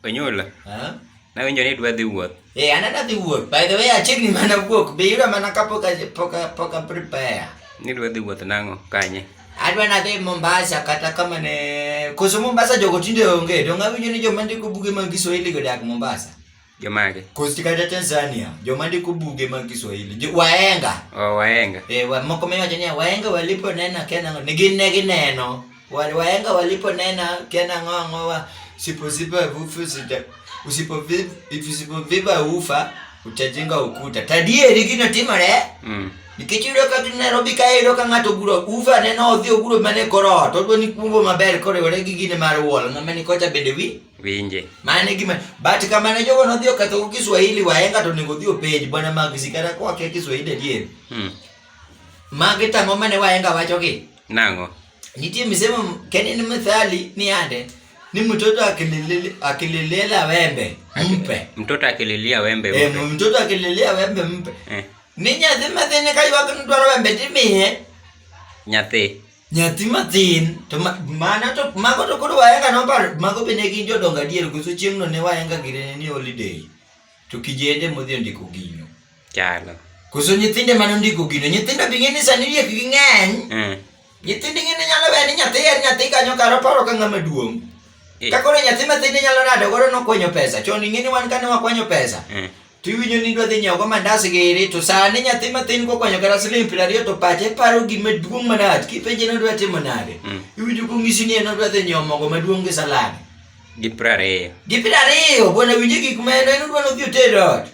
Penyul. Na winjo ni dwa dhi wuoth. Anada dhi wuoth. By the way, achiegni mana wuok. Be yudo mana kapok prepare. Ni dwa dhi wuoth nang'o kanye? Adwa nadhi Mombasa kata kama ne koso Mombasa jogo tinde onge. Dong awinjo ni joma ndiko buge mag Kiswahili godak Mombasa. Jomage. Kosti kata Tanzania, joma ndiko buge mag Kiswahili. Wahenga. Wahenga. Moko mewacho ni wahenga walipo nena kena negineno. Wahenga walipo nena kena ng'ong'o usipoviva ufa utajenga ukuta. Tadieri gino timore. Nikech yudo ka Nairobi ka yudo ka ng'ato guro ufa neno odhi oguro mane korot. Odwa ni kumbo maber korewore gi gine mar wol. Ng'ama ni kocha bende winje. Mane gima but kama ne jogo nodhi okatho Kiswahili wahenga to nego dhi opej bwana Magzi kata kwa ke Kiswahili adier. Mage tang'o mane wahenga wacho gi? Nang'o? Nitie misemo kenini mithali ni ande ni mtoto akililela wembe mpe. Mtoto akililia wembe mpe. Mtoto akililia wembe mpe. Ni nyathi mathini ka ywak ni dwaro wembe timiye. Nyathi mathin to mana to mago to koro wahenga no par mago bende gin jodonga dier kuso chieng'no ne wahenga girene ni holiday. To kijende modhi ndiko gino. Chalo. Kuso nyithinde manondiko gino. Nyithindo bing'eni sani riek gi ng'eny. Nyithindi ng'eni nyalo be ni nyathi kanyo karo paro ka ng'ama duong'. Kakoro nyathi mathini nyalo rado goro nokwanyo pesa. Chon ing'eni wan kane wakwanyo pesa. Tiwinjo ni dwa dhi nyiewo go mandas giri to sani nyathi mathin kokwanyo kata siling 20 to pache paro gima duong' manade. Kipenje no dwa timo nade. Iwinjo kong'isi ni en odwa dhi nyiewo mogo maduong' gi salad. Gi 20. Gi 20 bwana winje gik ma en odwa nodhi oted ot.